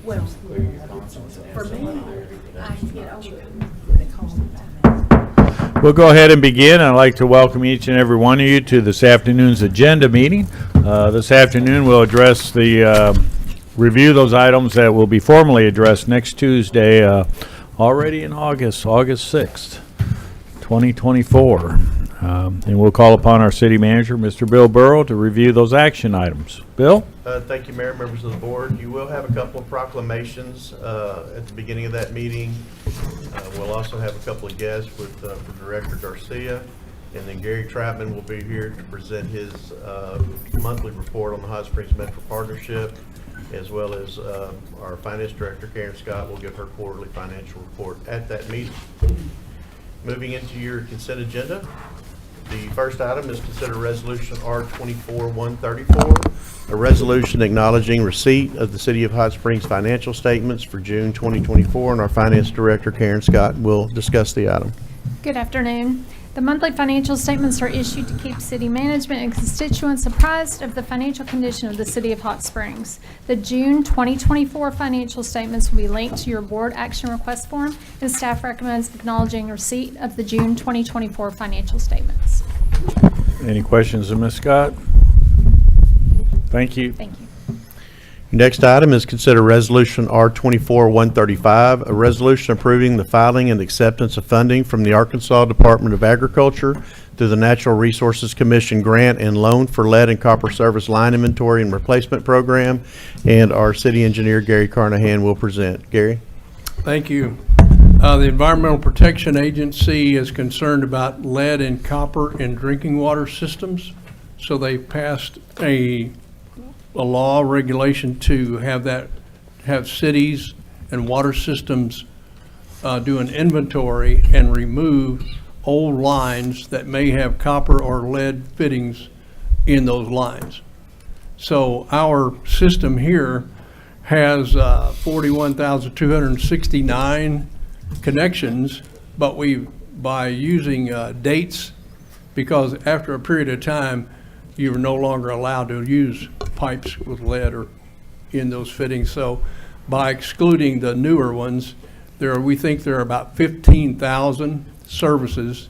Well, for me, I can get over it. They call me. We'll go ahead and begin. I'd like to welcome each and every one of you to this afternoon's agenda meeting. This afternoon, we'll address review those items that will be formally addressed next Tuesday, already in August 6th, 2024. And we'll call upon our city manager, Mr. Bill Burrow, to review those action items. Bill? Thank you, Mayor, members of the board. You will have a couple of proclamations at the beginning of that meeting. We'll also have a couple of guests with Director Garcia, and then Gary Troutman will be here to present his monthly report on the Hot Springs Metro Partnership, as well as our Finance Director, Karen Scott, will give her quarterly financial report at that meeting. Moving into your consent agenda, the first item is consider Resolution R-24-134, a resolution acknowledging receipt of the City of Hot Springs financial statements for June 2024, and our Finance Director, Karen Scott, will discuss the item. Good afternoon. The monthly financial statements are issued to keep city management and constituents apprised of the financial condition of the City of Hot Springs. The June 2024 financial statements will be linked to your board action request form, and staff recommends acknowledging receipt of the June 2024 financial statements. Any questions of Ms. Scott? Thank you. Thank you. Next item is consider Resolution R-24-135, a resolution approving the filing and acceptance of funding from the Arkansas Department of Agriculture through the Natural Resources Commission grant and loan for lead and copper service line inventory and replacement program. And our city engineer, Gary Carnahan, will present. Gary? Thank you. The Environmental Protection Agency is concerned about lead and copper in drinking water systems. So they passed a law regulation to have cities and water systems do an inventory and remove old lines that may have copper or lead fittings in those lines. So our system here has 41,269 connections, but by using dates, because after a period of time you're no longer allowed to use pipes with lead or in those fittings. So by excluding the newer ones, we think there are about 15,000 services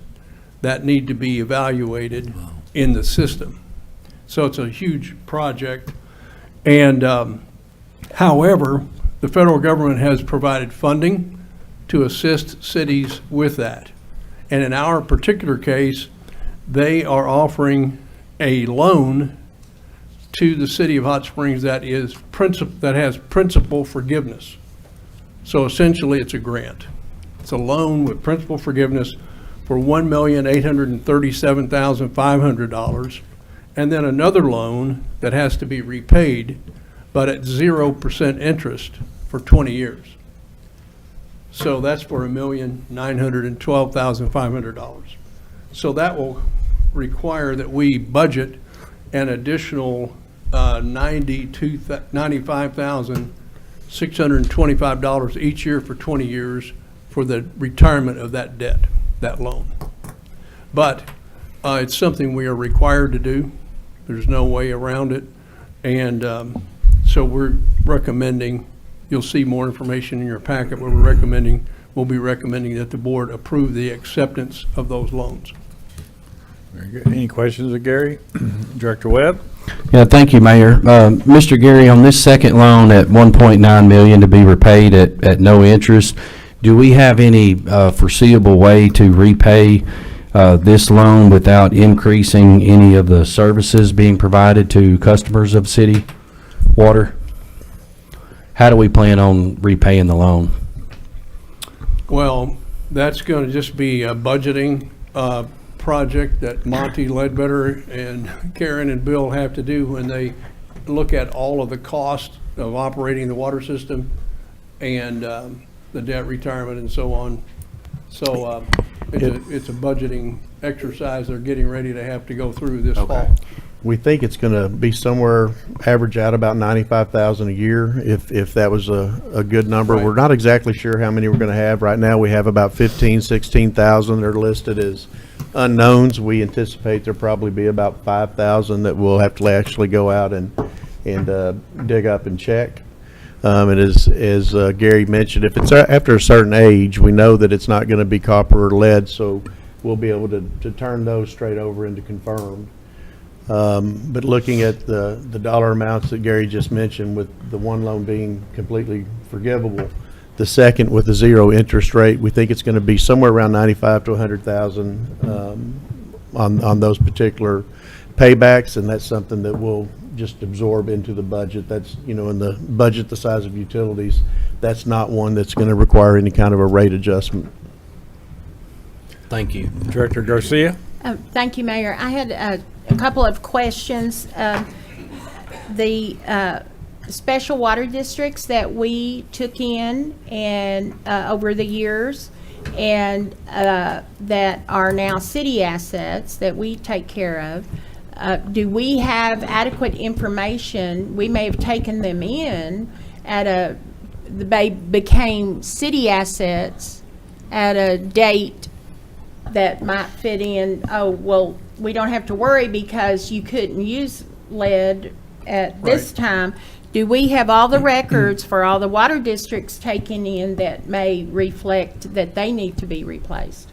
that need to be evaluated in the system. So it's a huge project. And however, the federal government has provided funding to assist cities with that. And in our particular case, they are offering a loan to the City of Hot Springs that has principal forgiveness. So essentially it's a grant. It's a loan with principal forgiveness for $1,837,500, and then another loan that has to be repaid, but at 0% interest for 20 years. So that's for $1,912,500. So that will require that we budget an additional $95,625 each year for 20 years for the retirement of that debt, that loan. But it's something we are required to do. There's no way around it. And so we're recommending, you'll see more information in your packet, but we'll be recommending that the board approve the acceptance of those loans. Very good. Any questions of Gary? Director Webb? Yeah, thank you, Mayor. Mr. Gary, on this second loan at $1.9 million to be repaid at no interest, do we have any foreseeable way to repay this loan without increasing any of the services being provided to customers of city water? How do we plan on repaying the loan? Well, that's going to just be a budgeting project that Monty Ledbetter and Karen and Bill have to do when they look at all of the cost of operating the water system and the debt retirement and so on. So it's a budgeting exercise they're getting ready to have to go through this fall. We think it's going to be somewhere, average out about $95,000 a year, if that was a good number. Right. We're not exactly sure how many we're going to have. Right now, we have about 16,000 that are listed as unknowns. We anticipate there'll probably be about 5,000 that we'll have to actually go out and dig up and check. And as Gary mentioned, if it's after a certain age, we know that it's not going to be copper or lead, so we'll be able to turn those straight over into confirmed. But looking at the dollar amounts that Gary just mentioned, with the one loan being completely forgivable, the second with a 0 interest rate, we think it's going to be somewhere around 95 to 100,000 on those particular paybacks, and that's something that we'll just absorb into the budget. That's, in the budget the size of utilities, that's not one that's going to require any kind of a rate adjustment. Thank you. Director Garcia? Thank you, Mayor. I had a couple of questions. The special water districts that we took in and over the years, and that are now city assets that we take care of, do we have adequate information? We may have taken them in they became city assets at a date that might fit in, oh, well, we don't have to worry because you couldn't use lead at this time. Do we have all the records for all the water districts taken in that may reflect that they need to be replaced?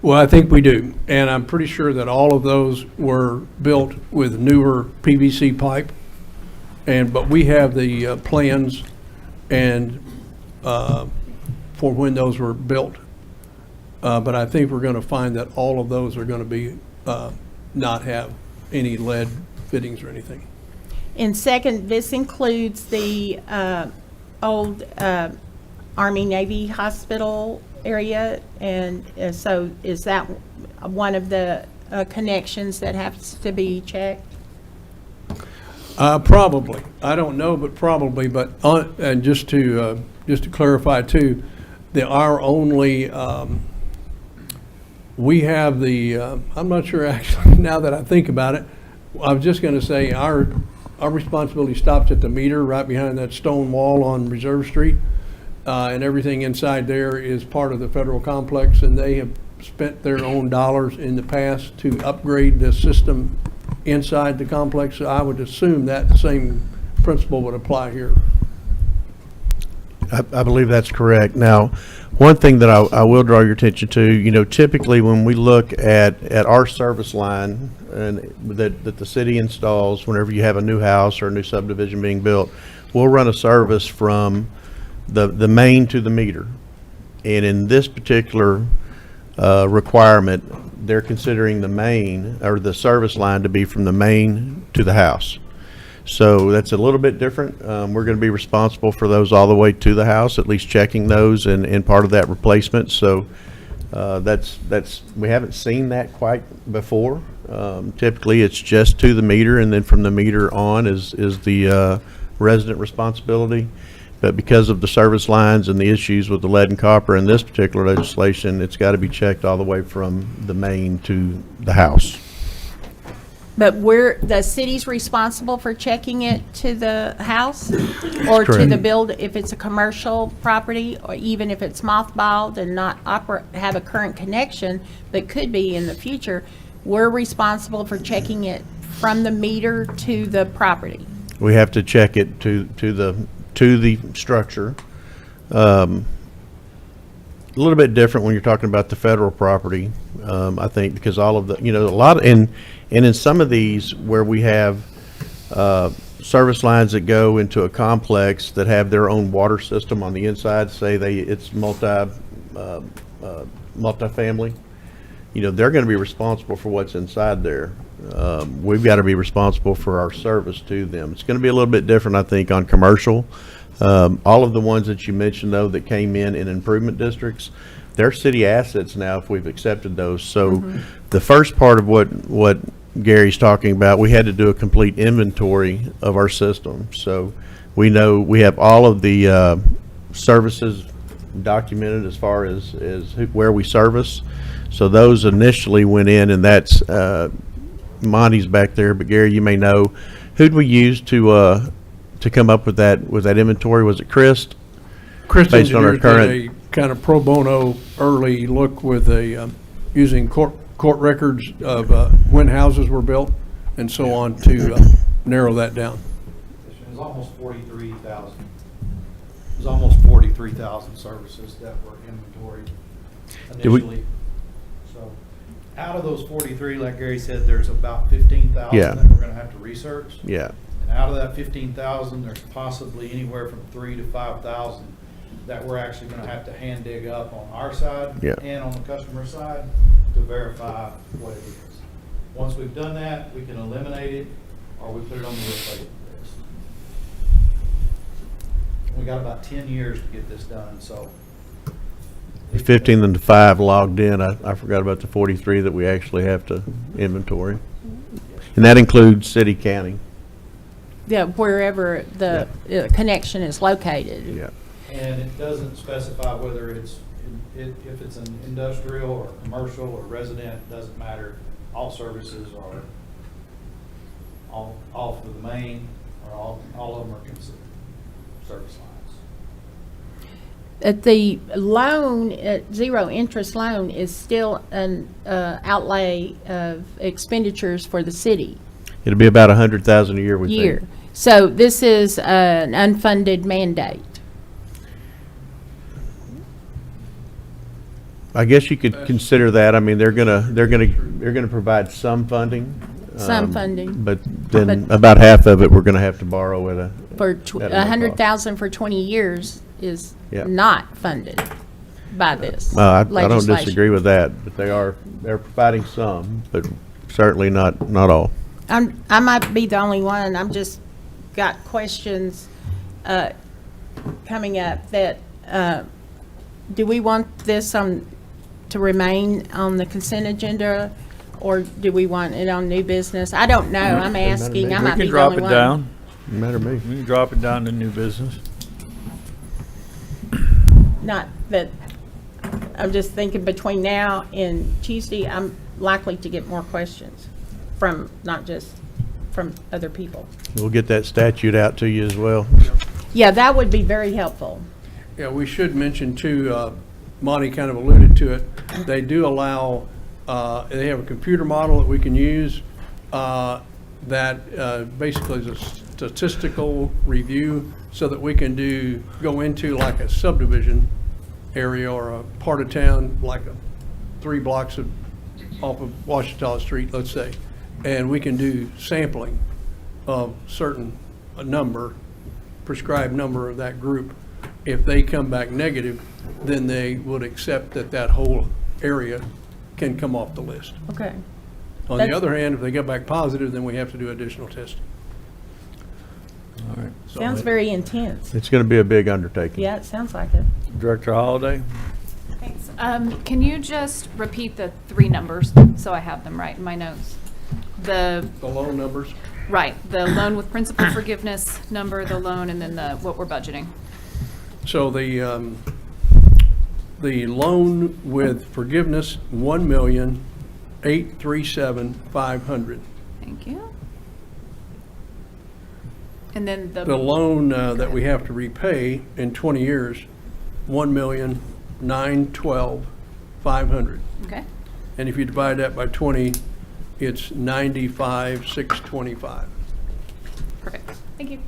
Well, I think we do, and I'm pretty sure that all of those were built with newer PVC pipe, but we have the plans and for when those were built. But I think we're going to find that all of those are going to be not have any lead fittings or anything. And second, this includes the old Army Navy hospital area, and so is that one of the connections that has to be checked? Probably. I don't know, but probably. But and just to clarify too, our only we have the I'm not sure actually now that I think about it. I was just going to say our responsibility stops at the meter right behind that stone wall on Reserve Street. And everything inside there is part of the federal complex, and they have spent their own dollars in the past to upgrade the system inside the complex. So I would assume that same principle would apply here. I believe that's correct. Now, one thing that I will draw your attention to, typically when we look at our service line and that the city installs whenever you have a new house or a new subdivision being built, we'll run a service from the main to the meter. And in this particular requirement, they're considering the main or the service line to be from the main to the house. So that's a little bit different. We're going to be responsible for those all the way to the house, at least checking those and part of that replacement. So that's we haven't seen that quite before. Typically it's just to the meter, and then from the meter on is the resident responsibility. But because of the service lines and the issues with the lead and copper in this particular legislation, it's got to be checked all the way from the main to the house. But the city's responsible for checking it to the house or to correct. the build, if it's a commercial property, or even if it's mothballed and not have a current connection, but could be in the future, we're responsible for checking it from the meter to the property. We have to check it to the structure. A little bit different when you're talking about the federal property, I think, because all of the, a lot of, and in some of these where we have service lines that go into a complex that have their own water system on the inside, say it's multifamily, they're going to be responsible for what's inside there. We've got to be responsible for our service to them. It's going to be a little bit different, I think, on commercial. All of the ones that you mentioned, though, that came in improvement districts, they're city assets now if we've accepted those. So the first part of what Gary's talking about, we had to do a complete inventory of our system. So we know we have all of the services documented as far as where we service. So those initially went in, and that's Monty's back there, but Gary, you may know, who'd we use to come up with that inventory? Was it Chris? Chris Based on our Engineers did a kind of pro bono early look with using court records of when houses were built and so on to narrow that down. It was almost 43,000 almost 43,000 services that were inventoried Did we- initially. So out of those 43, like Gary said, there's about 15,000 Yeah. that we're going to have to research. Yeah. And out of that 15,000, there's possibly anywhere from 3,000 to 5,000 that we're actually going to have to hand dig up on our side Yeah. and on the customer side to verify what it is. Once we've done that, we can eliminate it or we put it on the replacement list. We got about 10 years to get this done, so. 15 and the 5 logged in. I forgot about the 43 that we actually have to inventory. And that includes city, county. Yeah, wherever the connection is located. Yeah. And it doesn't specify whether it's, if it's an industrial or commercial or resident, doesn't matter. All services are, all for the main, or all of them are considered service lines. The loan, zero interest loan is still an outlay of expenditures for the city It'll be about 100,000 a year, we think. year. So this is an unfunded mandate. I guess you could consider that. I mean, they're gonna provide some funding. Some funding. But then But- about half of it, we're gonna have to borrow at a. For at a no cost. 100,000 for 20 years is Yeah. not funded by this I don't legislation. disagree with that, but they're providing some, but certainly not all. I might be the only one, I'm just got questions coming up that, do we want this to remain on the consent agenda, or do we want it on new business? I don't know, I'm asking, I We might can be the drop only it one. down. Doesn't matter to me. We can drop it down to new business. Not that, I'm just thinking between now and Tuesday, I'm likely to get more questions from, not just from other people. We'll get that statute out to you as well. Yeah, that would be very helpful. Yeah, we should mention too, Monty kind of alluded to it, they do allow, they have a computer model that we can use that basically is a statistical review so that we can go into like a subdivision area or a part of town, like 3 blocks off of Washita Street, let's say, and we can do sampling of a prescribed number of that group. If they come back negative, then they would accept that whole area can come off the list. Okay. On the That's- other hand, if they get back positive, then we have to do additional testing. All right. So Sounds it- very intense. It's gonna be a big undertaking. Yeah, it sounds like it. Director Holliday? Thanks. Can you just repeat the 3 numbers so I have them right in my notes? The loan numbers. Right, the loan with principal forgiveness number, the loan, and then what we're budgeting. So the loan with forgiveness, 1,837,500. Thank you. And then The loan that we have to repay in 20 years, 1,912,500. Okay, And if you divide that by 20, it's 95,625. perfect. Thank you.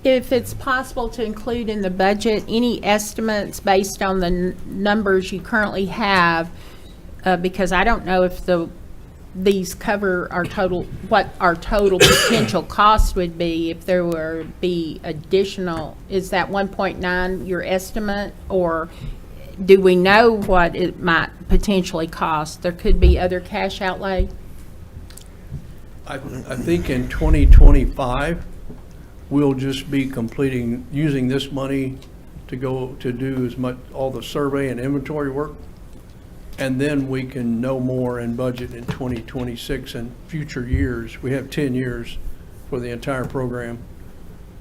If it's possible to include in the budget any estimates based on the numbers you currently have, because I don't know if these cover our total, what our total potential cost would be if there were be additional, is that 1.9 your estimate? Or do we know what it might potentially cost? There could be other cash outlay? I think in 2025, we'll just be using this money to go to do all the survey and inventory work. And then we can know more and budget in 2026 and future years. We have 10 years for the entire program.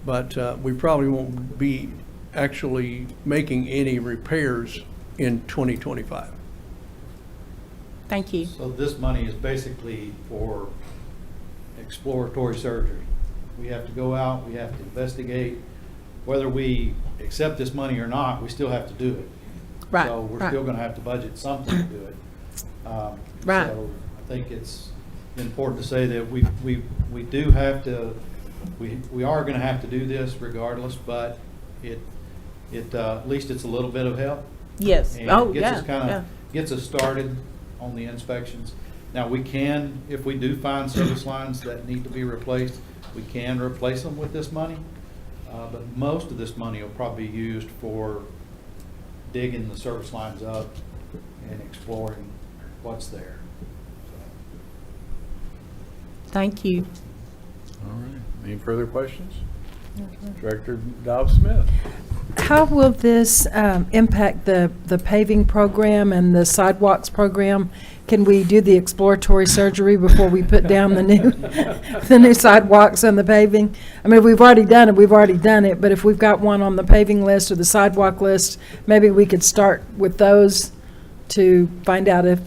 But we probably won't be actually making any repairs in 2025. Thank you. So this money is basically for exploratory surgery. We have to go out, we have to investigate. Whether we accept this money or not, we still have to do it. Right, So we're right. still gonna have to budget something to do it. Right. So I think it's important to say that we do have to, we are gonna have to do this regardless, but at least it's a little bit of help. Yes. And Oh, gets yeah, us kind yeah. of, gets us started on the inspections. Now, we can, if we do find service lines that need to be replaced, we can replace them with this money. But most of this money will probably be used for digging the service lines up and exploring what's there. Thank you. All right. Any further questions? Director Dobbs-Smith. How will this impact the paving program and the sidewalks program? Can we do the exploratory surgery before we put down the new sidewalks and the paving? I mean, we've already done it, but if we've got one on the paving list or the sidewalk list, maybe we could start with those to find out if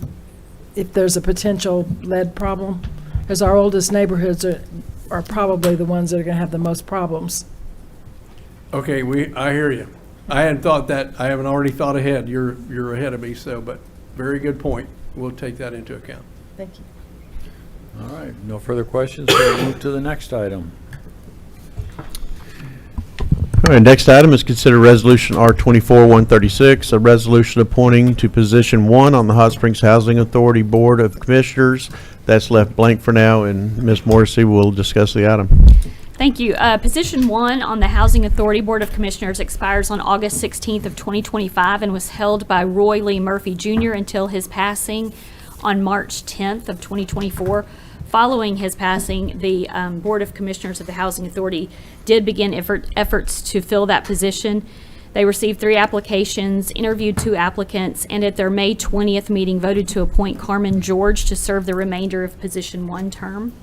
there's a potential lead problem. Because our oldest neighborhoods are probably the ones that are going to have the most problems. Okay, I hear you. I hadn't thought that, I haven't already thought ahead. You're ahead of me, so, but very good point. We'll take that into account. Thank you. All right, no further questions, so we'll move to the next item. All right, next item is consider resolution R24-136, a resolution appointing to position 1 on the Hot Springs Housing Authority Board of Commissioners. That's left blank for now, and Ms. Morrissey will discuss the item. Thank you. Position 1 on the Housing Authority Board of Commissioners expires on August 16th of 2025 and was held by Roy Lee Murphy Jr. until his passing on March 10th of 2024. Following his passing, the Board of Commissioners of the Housing Authority did begin efforts to fill that position. They received 3 applications, interviewed 2 applicants, and at their May 20th meeting voted to appoint Carmen George to serve the remainder of Position 1 term.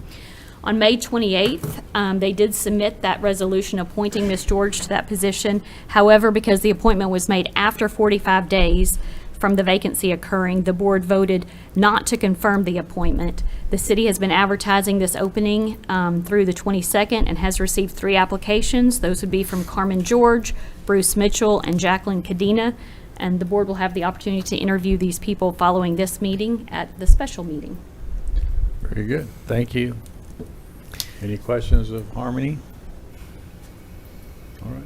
On May 28th, they did submit that resolution appointing Ms. George to that position. However, because the appointment was made after 45 days from the vacancy occurring, the board voted not to confirm the appointment. The city has been advertising this opening through the 22nd and has received 3 applications. Those would be from Carmen George, Bruce Mitchell, and Jacqueline Cadena. And the board will have the opportunity to interview these people following this meeting at the special meeting. Very good, thank you. Any questions of Harmony? All right.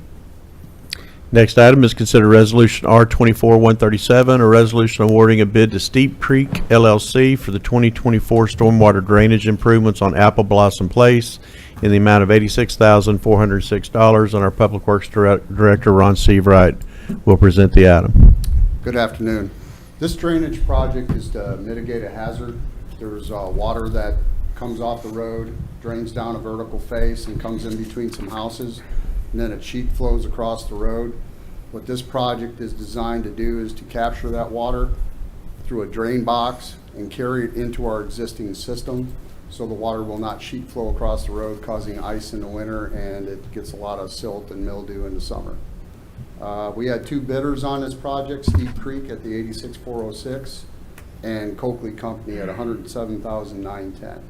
Next item is consider resolution R24-137, a resolution awarding a bid to Steep Creek LLC for the 2024 stormwater drainage improvements on Apple Blossom Place in the amount of $86,406. And our Public Works Director, Ron Seavright, will present the item. Good afternoon. This drainage project is to mitigate a hazard. There's water that comes off the road, drains down a vertical face and comes in between some houses, and then a sheet flows across the road. What this project is designed to do is to capture that water through a drain box and carry it into our existing system, so the water will not sheet flow across the road, causing ice in the winter, and it gets a lot of silt and mildew in the summer. We had 2 bidders on this project, Steep Creek at the $86,406 and Coakley Company at $107,910.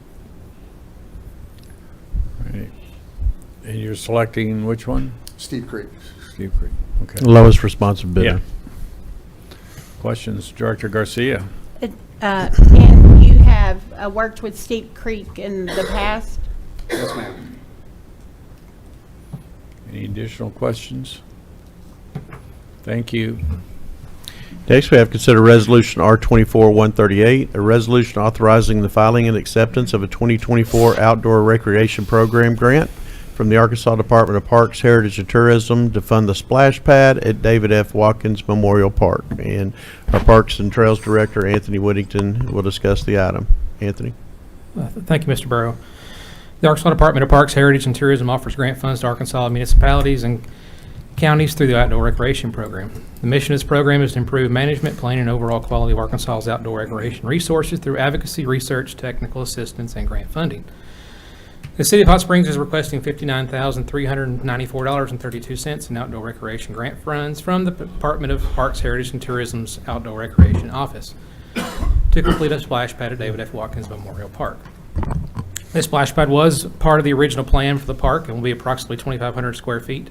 Right. And you're selecting which one? Steep Creek. Steep Creek, okay. Lowest responsive bidder. Yeah. Questions, Director Garcia? And you have worked with Steep Creek in the past? Yes, ma'am. Any additional questions? Thank you. Next, we have consider resolution R24-138, a resolution authorizing the filing and acceptance of a 2024 outdoor recreation program grant from the Arkansas Department of Parks, Heritage, and Tourism to fund the splash pad at David F. Watkins Memorial Park. And our Parks and Trails Director, Anthony Whittington, will discuss the item. Anthony. Thank you, Mr. Burrow. The Arkansas Department of Parks, Heritage, and Tourism offers grant funds to Arkansas municipalities and counties through the Outdoor Recreation Program. The mission of this program is to improve management, planning, and overall quality of Arkansas's outdoor recreation resources through advocacy, research, technical assistance, and grant funding. The City of Hot Springs is requesting $59,394.32 in outdoor recreation grant funds from the Department of Parks, Heritage, and Tourism's Outdoor Recreation Office to complete a splash pad at David F. Watkins Memorial Park. This splash pad was part of the original plan for the park and will be approximately 2,500 square feet.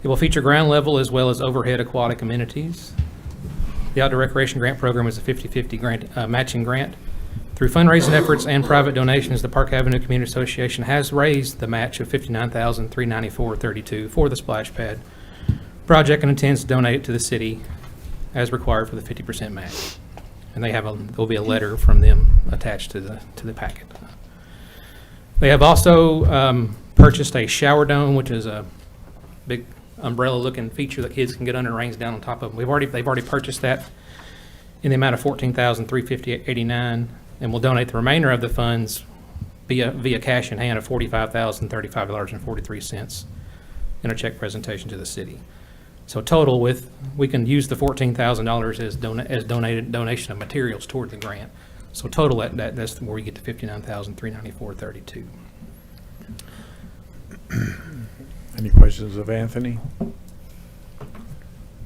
It will feature ground level as well as overhead aquatic amenities. The Outdoor Recreation Grant Program is a 50-50 grant, matching grant. Through fundraising efforts and private donations, the Park Avenue Community Association has raised the match of $59,394.32 for the splash pad, project and intends to donate it to the city as required for the 50% match. And there'll be a letter from them attached to the packet. They have also purchased a shower dome, which is a big umbrella-looking feature that kids can get under and rains down on top of them. They've already purchased that in the amount of $14,350.89, and will donate the remainder of the funds via cash in hand of $45,035.43 in a check presentation to the city. So total we can use the $14,000 as donated donation of materials toward the grant. So total that's where we get to $59,394.32. Any questions of Anthony?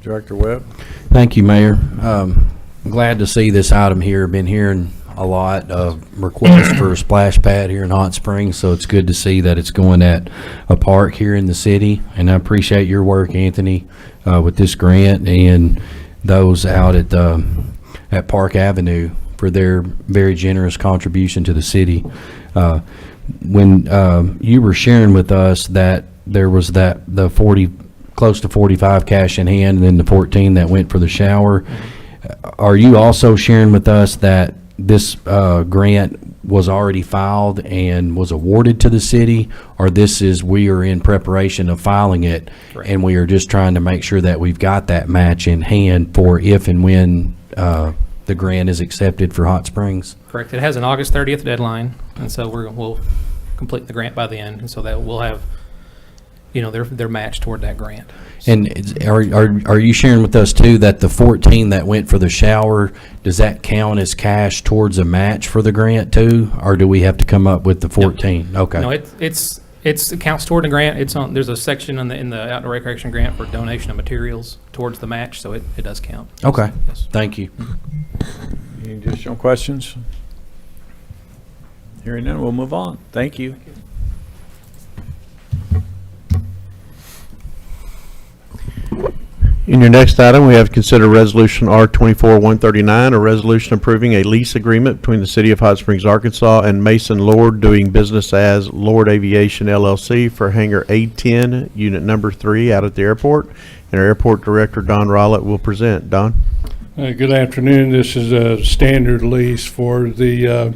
Director Webb? Thank you, Mayor. I'm glad to see this item here. Been hearing a lot of requests for a splash pad here in Hot Springs, so it's good to see that it's going at a park here in the city. And I appreciate your work, Anthony, with this grant, and those out at Park Avenue for their very generous contribution to the city. When you were sharing with us that there was the 40, close to 45 cash in hand, and then the 14 that went for the shower, are you also sharing with us that this grant was already filed and was awarded to the city, or we are in preparation of filing it, Correct. and we are just trying to make sure that we've got that match in hand for if and when the grant is accepted for Hot Springs? Correct. It has an August 30th deadline, and so we'll complete the grant by the end, and so that we'll have, their match toward that grant. And are you sharing with us too that the 14 that went for the shower, does that count as cash towards a match for the grant too, or do we have to come up with the 14? Okay. No, it counts toward the grant. There's a section in the outdoor recreation grant for donation of materials towards the match, so it does count. Okay. Yes. Thank you. Any additional questions? Hearing none, we'll move on. Thank you. In your next item, we have to consider Resolution R-24-139, a resolution approving a lease agreement between the City of Hot Springs, Arkansas and Mason Lord doing business as Lord Aviation LLC for Hangar A-10, Unit Number 3 out at the airport. And our Airport Director, Don Rollett, will present. Don? Good afternoon. This is a standard lease for the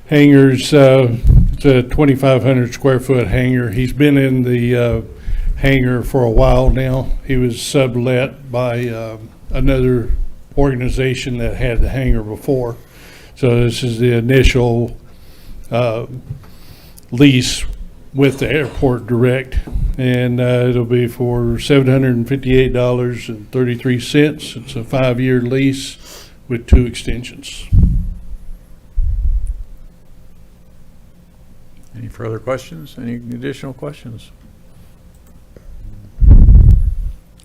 hangars. It's a 2,500 square foot hangar. He's been in the hangar for a while now. He was sublet by another organization that had the hangar before. So this is the initial lease with the Airport Direct, and it'll be for $758.33. It's a 5-year lease with 2 extensions. Any further questions? Any additional questions?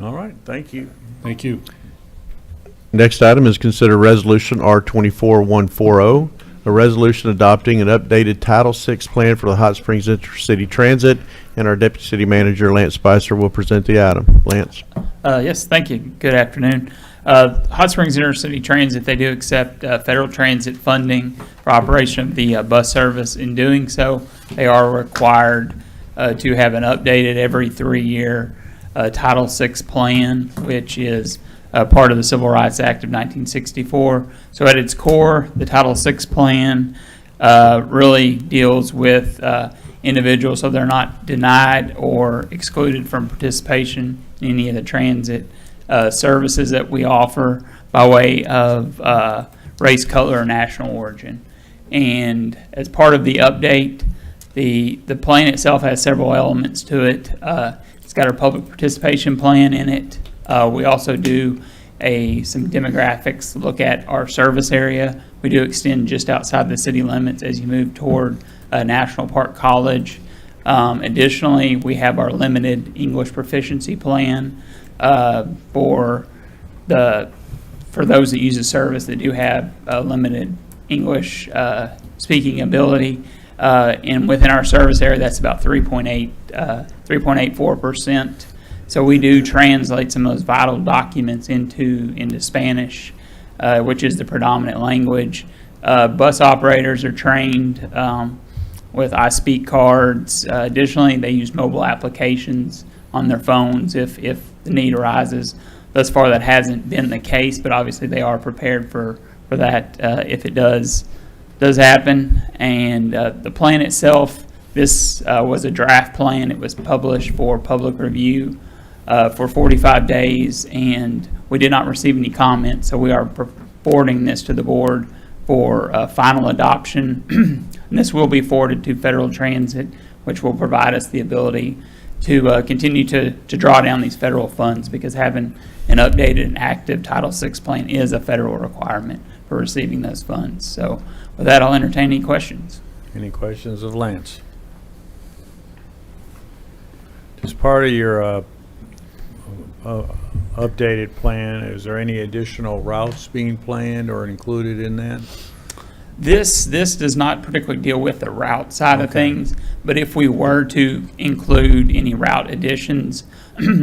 All right, thank you. Thank you. Next item is consider Resolution R-24-140, a resolution adopting an updated Title VI plan for the Hot Springs Intercity Transit, and our Deputy City Manager, Lance Spicer, will present the item. Lance? Yes, thank you. Good afternoon. Hot Springs Intercity Transit, they do accept federal transit funding for operation of the bus service. In doing so, they are required to have an updated every 3-year Title VI plan, which is part of the Civil Rights Act of 1964. So at its core, the Title VI plan really deals with individuals so they're not denied or excluded from participation in any of the transit services that we offer by way of race, color, or national origin. And as part of the update, the plan itself has several elements to it. It's got our public participation plan in it. We also do some demographics, look at our service area. We do extend just outside the city limits as you move toward National Park College. Additionally, we have our limited English proficiency plan for those that use the service that do have a limited English speaking ability. And within our service area, that's about 3.84%. So we do translate some of those vital documents into Spanish, which is the predominant language. Bus operators are trained with I Speak cards. Additionally, they use mobile applications on their phones if the need arises. Thus far, that hasn't been the case, but obviously they are prepared for that if it does happen. And the plan itself, this was a draft plan. It was published for public review for 45 days, and we did not receive any comments, so we are forwarding this to the board for final adoption. And this will be forwarded to Federal Transit, which will provide us the ability to continue to draw down these federal funds, because having an updated and active Title VI plan is a federal requirement for receiving those funds. So with that, I'll entertain any questions. Any questions of Lance? As part of your updated plan, is there any additional routes being planned or included in that? This does not particularly deal with the route side of Okay. things, but if we were to include any route additions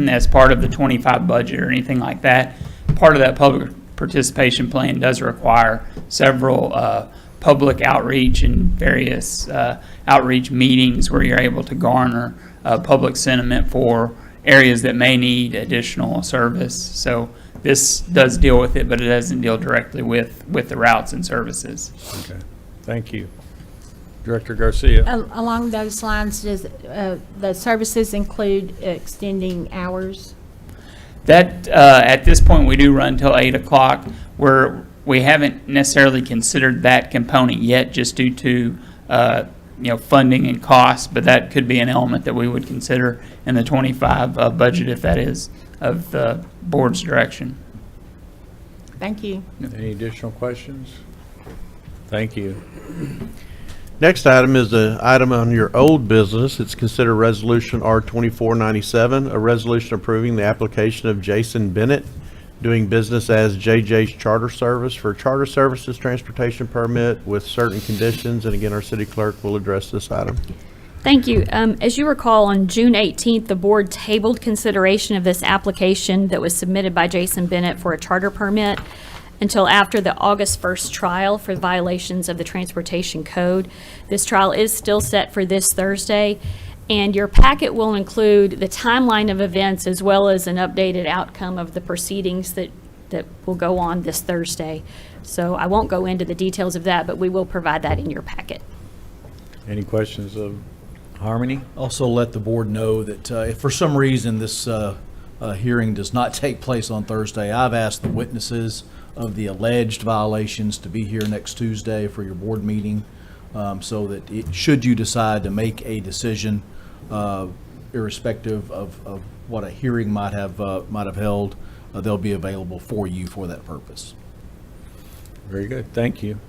as part of the 25 budget or anything like that, part of that public participation plan does require several public outreach and various outreach meetings where you're able to garner public sentiment for areas that may need additional service. So this does deal with it, but it doesn't deal directly with the routes and services. Okay, thank you. Director Garcia? Along those lines, does the services include extending hours? That, at this point, we do run till 8 o'clock. We haven't necessarily considered that component yet, just due to, funding and cost, but that could be an element that we would consider in the 25 budget if that is of the board's direction. Thank you. Any additional questions? Thank you. Next item is the item on your old business. It's considered Resolution R2497, a resolution approving the application of Jason Bennett doing business as JJ's Charter Service for charter services transportation permit with certain conditions. And again, our city clerk will address this item. Thank you. As you recall, on June 18th, the board tabled consideration of this application that was submitted by Jason Bennett for a charter permit until after the August 1st trial for violations of the Transportation Code. This trial is still set for this Thursday, and your packet will include the timeline of events as well as an updated outcome of the proceedings that will go on this Thursday. So I won't go into the details of that, but we will provide that in your packet. Any questions of Harmony? Also let the board know that if for some reason this hearing does not take place on Thursday, I've asked the witnesses of the alleged violations to be here next Tuesday for your board meeting, so that should you decide to make a decision, irrespective of what a hearing might have held, they'll be available for you for that purpose. Very good, thank you.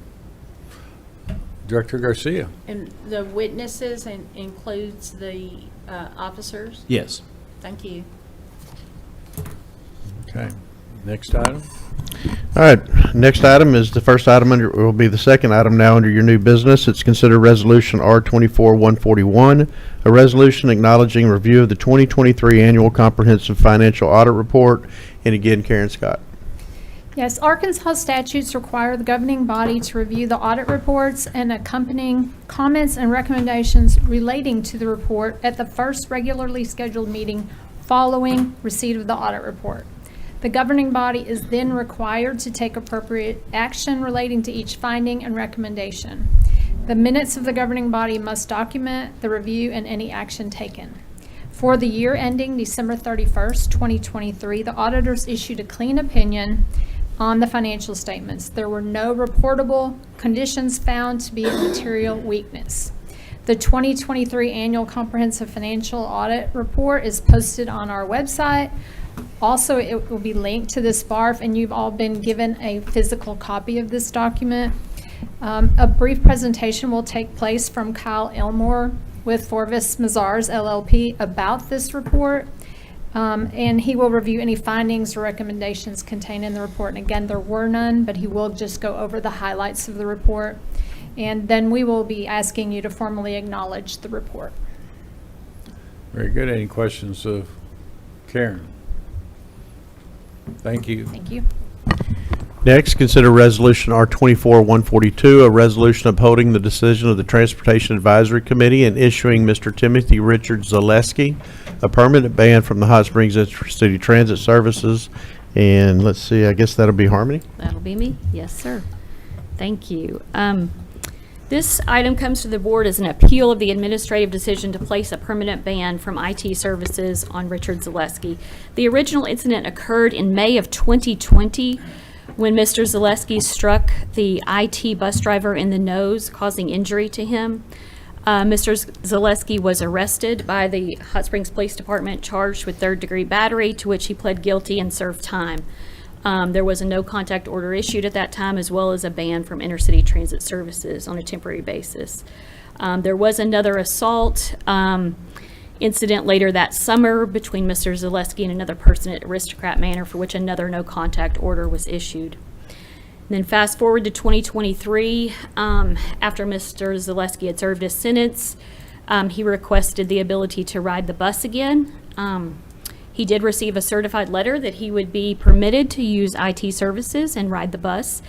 Director Garcia? And the witnesses includes the officers? Yes. Thank you. Okay, next item? All right, next item is the first item will be the second item now under your new business. It's considered Resolution R24-141, a resolution acknowledging review of the 2023 Annual Comprehensive Financial Audit Report. And again, Karen Scott. Yes, Arkansas statutes require the governing body to review the audit reports and accompanying comments and recommendations relating to the report at the first regularly scheduled meeting following receipt of the audit report. The governing body is then required to take appropriate action relating to each finding and recommendation. The minutes of the governing body must document the review and any action taken. For the year ending December 31st, 2023, the auditors issued a clean opinion on the financial statements. There were no reportable conditions found to be a material weakness. The 2023 Annual Comprehensive Financial Audit Report is posted on our website. Also, it will be linked to this BARF, and you've all been given a physical copy of this document. A brief presentation will take place from Kyle Elmore with Forvis Mazars LLP about this report. And he will review any findings or recommendations contained in the report. And again, there were none, but he will just go over the highlights of the report. And then we will be asking you to formally acknowledge the report. Very good. Any questions of Karen? Thank you. Thank you. Next, consider Resolution R24-142, a resolution upholding the decision of the Transportation Advisory Committee and issuing Mr. Timothy Richard Zaleski a permanent ban from the Hot Springs Intercity Transit Services. And let's see, I guess that'll be Harmony. That'll be me. Yes, sir. Thank you. This item comes to the board as an appeal of the administrative decision to place a permanent ban from IT services on Richard Zaleski. The original incident occurred in May of 2020 when Mr. Zaleski struck the IT bus driver in the nose, causing injury to him. Mr. Zaleski was arrested by the Hot Springs Police Department, charged with third-degree battery, to which he pled guilty and served time. There was a no-contact order issued at that time, as well as a ban from intercity transit services on a temporary basis. There was another assault incident later that summer between Mr. Zaleski and another person at Aristocrat Manor, for which another no-contact order was issued. And then fast forward to 2023, after Mr. Zaleski had served his sentence, he requested the ability to ride the bus again. He did receive a certified letter that he would be permitted to use IT services and ride the bus.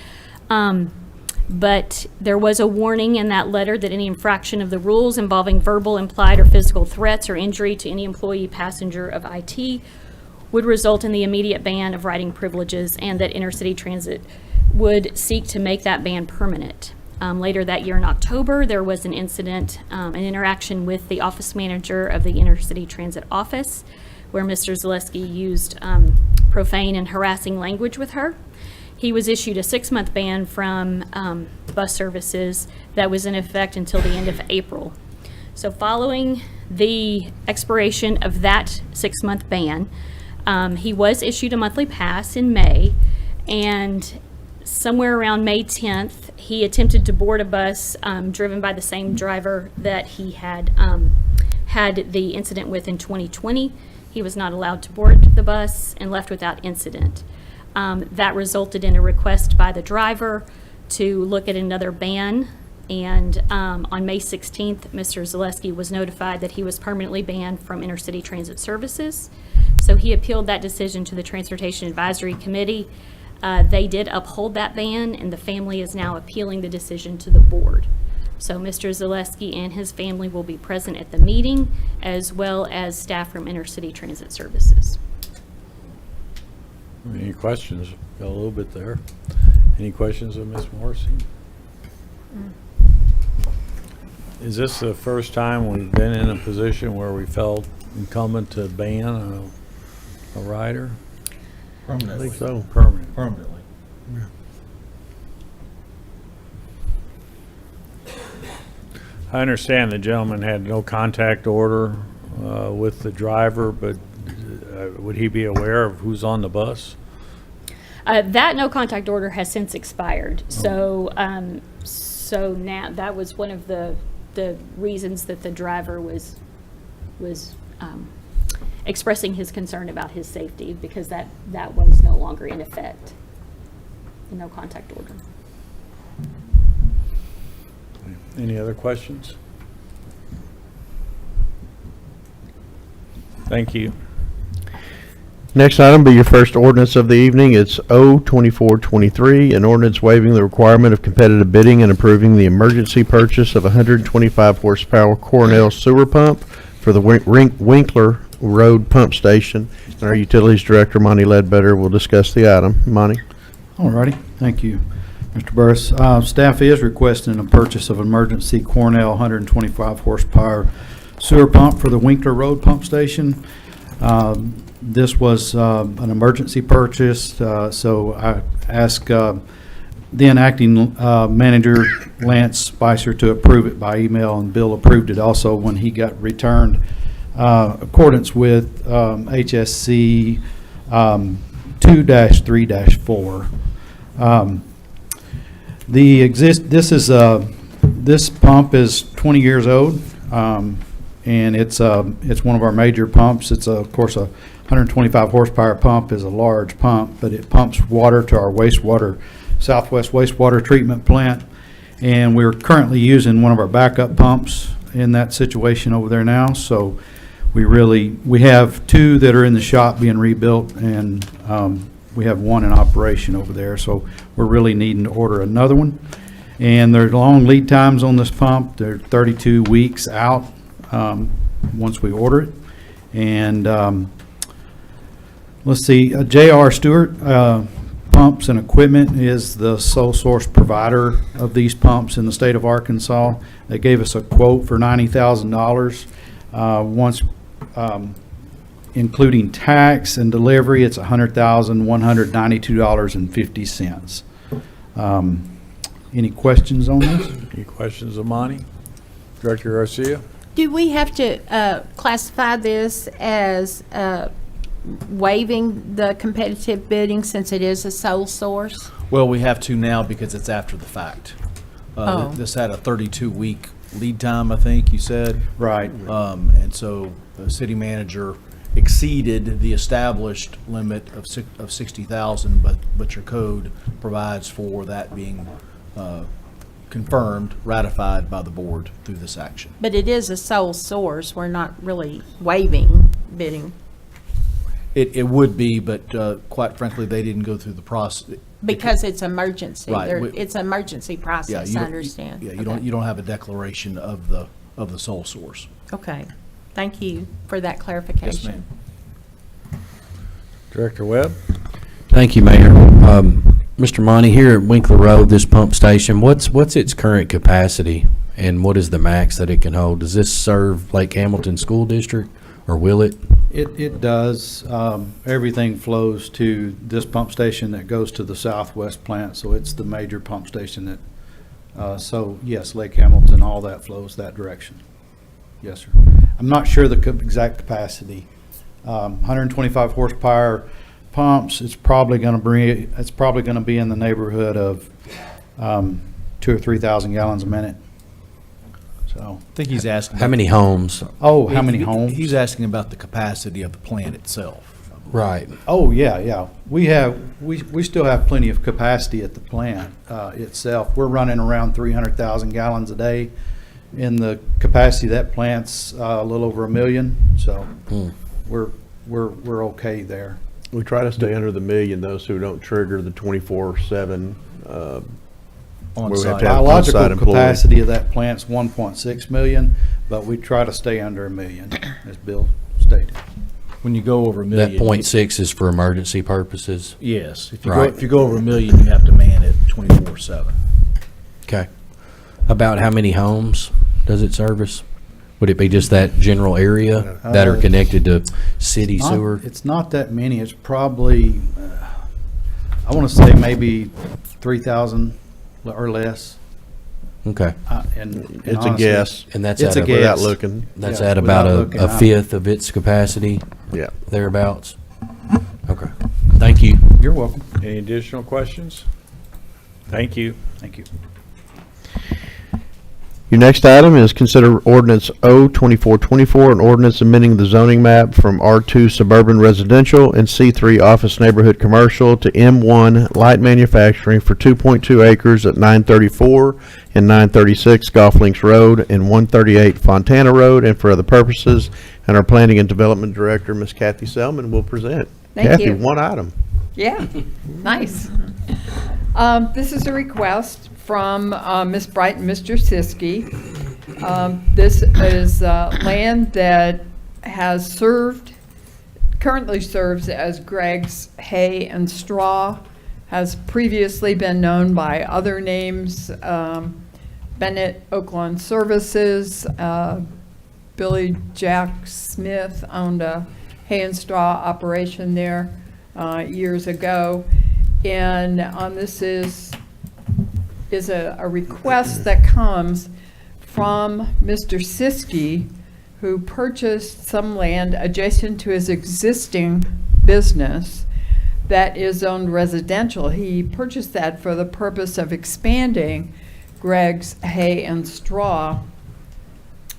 But there was a warning in that letter that any infraction of the rules involving verbal, implied, or physical threats or injury to any employee passenger of IT would result in the immediate ban of riding privileges, and that Intercity Transit would seek to make that ban permanent. Later that year in October, there was an incident, an interaction with the office manager of the Intercity Transit office, where Mr. Zaleski used profane and harassing language with her. He was issued a 6-month ban from bus services that was in effect until the end of April. So following the expiration of that 6-month ban, he was issued a monthly pass in May, and somewhere around May 10th, he attempted to board a bus driven by the same driver that he had had the incident with in 2020. He was not allowed to board the bus and left without incident. That resulted in a request by the driver to look at another ban, and on May 16th, Mr. Zaleski was notified that he was permanently banned from intercity transit services. So he appealed that decision to the Transportation Advisory Committee. They did uphold that ban, and the family is now appealing the decision to the board. So Mr. Zaleski and his family will be present at the meeting, as well as staff from Intercity Transit Services. Any questions? Got a little bit there. Any questions of Ms. Morrissey? Is this the first time we've been in a position where we felt incumbent to ban a rider? Permanently. I think so. Permanently. I understand the gentleman had no contact order with the driver, but would he be aware of who's on the bus? That no contact order has since expired. So, so now that was one of the reasons that the driver was expressing his concern about his safety, because that was no longer in effect. The no contact order. Any other questions? Thank you. Next item be your first ordinance of the evening. It's O-2423, an ordinance waiving the requirement of competitive bidding and approving the emergency purchase of a 125 horsepower Cornell sewer pump for the Winkler Road Pump Station. And our Utilities Director, Monty Ledbetter, will discuss the item. Monty? All righty, thank you, Mr. Burris. Staff is requesting a purchase of emergency Cornell 125 horsepower sewer pump for the Winkler Road Pump Station. This was an emergency purchase, so I asked then acting manager Lance Spicer to approve it by email, and Bill approved it also when he got returned, accordance with HSC 2-3-4. This pump is 20 years old, and it's one of our major pumps. It's of course a 125 horsepower pump is a large pump, but it pumps water to our Southwest wastewater treatment plant, and we're currently using one of our backup pumps in that situation over there now. So we have two that are in the shop being rebuilt, and we have one in operation over there, so we're really needing to order another one. And there's long lead times on this pump. They're 32 weeks out once we order it. And let's see, J.R. Stewart Pumps and Equipment is the sole source provider of these pumps in the state of Arkansas. They gave us a quote for $90,000. Once including tax and delivery, it's $100,192.50. Any questions on this? Any questions of Monty? Director Garcia? Do we have to classify this as waiving the competitive bidding since it is a sole source? Well, we have to now because it's after the fact. Oh. This had a 32-week lead time, I think you said. Right. And so the city manager exceeded the established limit of 60,000, but your code provides for that being confirmed, ratified by the board through this action. But it is a sole source. We're not really waiving bidding. It would be, but quite frankly, they didn't go through the process. Because it's emergency. Right, It's an emergency process, you I don't- understand. Yeah, Okay. you don't have a declaration of the sole source. Okay. Thank you for that clarification. Yes, ma'am. Director Webb? Thank you, Mayor. Mr. Monty, here at Winkler Road, this pump station, what's its current capacity and what is the max that it can hold? Does this serve Lake Hamilton School District or will it? It does. Everything flows to this pump station that goes to the southwest plant, so it's the major pump station that, so yes, Lake Hamilton, all that flows that direction. Yes, sir. I'm not sure the exact capacity. 125 horsepower pumps, it's probably going to be in the neighborhood of 2,000 or 3,000 gallons a minute. So, I think he's asking. How many homes? oh, how many homes? He's asking about the capacity of the plant itself. Right. Oh, yeah. We still have plenty of capacity at the plant itself. We're running around 300,000 gallons a day. In the capacity of that plant's a little over 1 million, so we're okay there. We try to stay under the million, though, so we don't trigger the 24/7. where we have On-site. to have on-site Biological employee. capacity of that plant's 1.6 million, but we try to stay under 1 million, as Bill stated. When you go over 1 million. That .6 is for emergency purposes? Yes. If you Right. go over 1 million, you have to man it 24/7. Okay. About how many homes does it service? Would it be just that general area that are connected to city sewer? It's not that many. It's probably, I want to say maybe 3,000 or less. Okay. And It's a honestly, guess. And that's It's at a a, guess. Without looking. that's Yeah, at about without looking, a I'm- fifth of its capacity, Yeah. thereabouts? Okay. Thank you. You're welcome. Any additional questions? Thank you. Thank you. Your next item is consider ordinance O-2424, an ordinance amending the zoning map from R2 suburban residential and C3 office neighborhood commercial to M1 light manufacturing for 2.2 acres at 934 and 936 Golf Links Road and 138 Fontana Road and for other purposes. And our planning and development director, Ms. Kathy Selman, will present. Thank Kathy, you. one item. Yeah, nice. This is a request from Ms. Bright and Mr. Siskey. This is land that has currently serves as Greg's Hay and Straw, has previously been known by other names, Bennett Oaklawn Services. Billy Jack Smith owned a hay and straw operation there years ago. And this is a request that comes from Mr. Siskey, who purchased some land adjacent to his existing business that is zoned residential. He purchased that for the purpose of expanding Greg's Hay and Straw.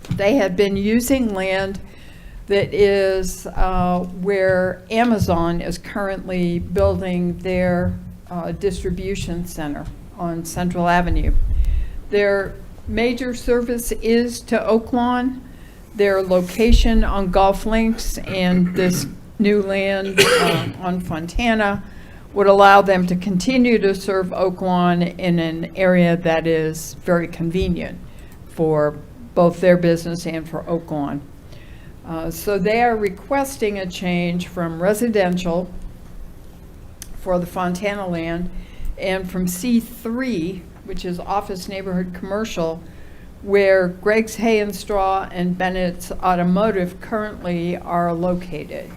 They had been using land that is where Amazon is currently building their distribution center on Central Avenue. Their major service is to Oaklawn. Their location on Golf Links and this new land on Fontana would allow them to continue to serve Oak Lawn in an area that is very convenient for both their business and for Oak Lawn. So they are requesting a change from residential for the Fontana land and from C3, which is office neighborhood commercial, where Greg's Hay and Straw and Bennett's Automotive currently are located.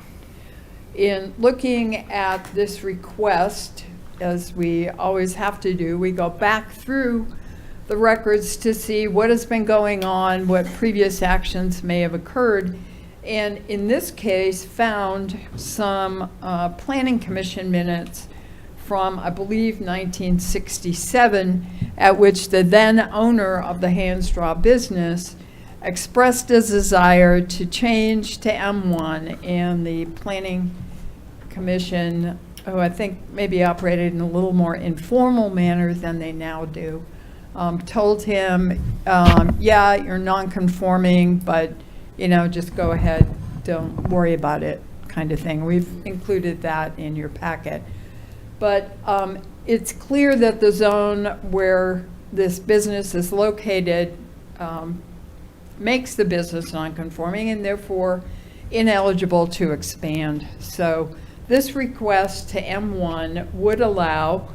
In looking at this request, as we always have to do, we go back through the records to see what has been going on, what previous actions may have occurred, and in this case found some Planning Commission minutes from, I believe, 1967, at which the then owner of the Hay and Straw business expressed a desire to change to M1, and the Planning Commission, who I think maybe operated in a little more informal manner than they now do, told him, yeah, you're non-conforming, but, you know, just go ahead, don't worry about it, kind of thing. We've included that in your packet. But it's clear that the zone where this business is located makes the business non-conforming and therefore ineligible to expand. So this request to M1 would allow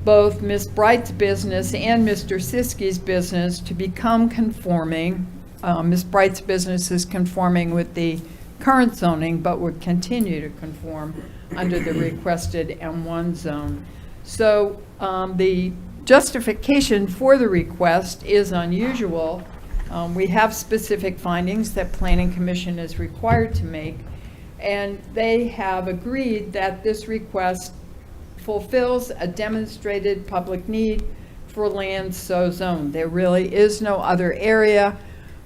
both Ms. Bright's business and Mr. Siski's business to become conforming. Ms. Bright's business is conforming with the current zoning, but would continue to conform under the requested M1 zone. So the justification for the request is unusual. We have specific findings that Planning Commission is required to make, and they have agreed that this request fulfills a demonstrated public need for land so zoned. There really is no other area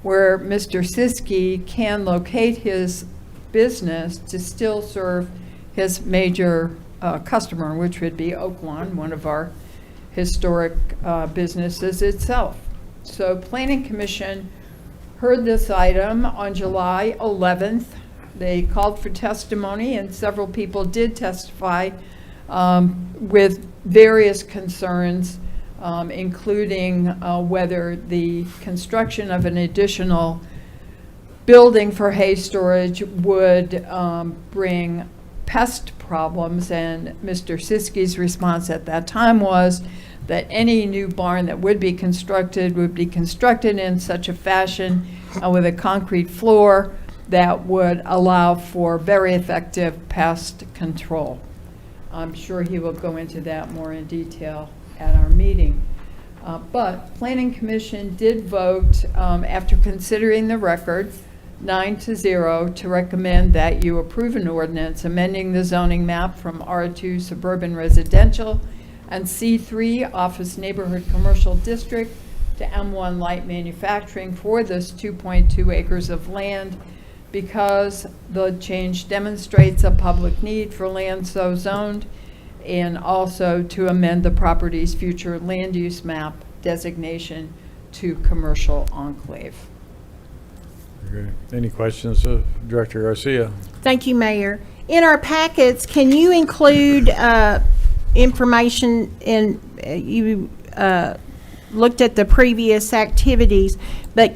where Mr. Siski can locate his business to still serve his major customer, which would be Oak Lawn, one of our historic businesses itself. So Planning Commission heard this item on July 11th. They called for testimony, and several people did testify with various concerns, including whether the construction of an additional building for hay storage would bring pest problems. And Mr. Siski's response at that time was that any new barn that would be constructed in such a fashion with a concrete floor that would allow for very effective pest control. I'm sure he will go into that more in detail at our meeting. But Planning Commission did vote, after considering the record, 9-0, to recommend that you approve an ordinance amending the zoning map from R2 suburban residential and C3 office neighborhood commercial district to M1 light manufacturing for this 2.2 acres of land, because the change demonstrates a public need for land so zoned, and also to amend the property's future land use map designation to commercial enclave. Okay. Any questions of Director Garcia? Thank you, Mayor. In our packets, can you include information in, you looked at the previous activities, but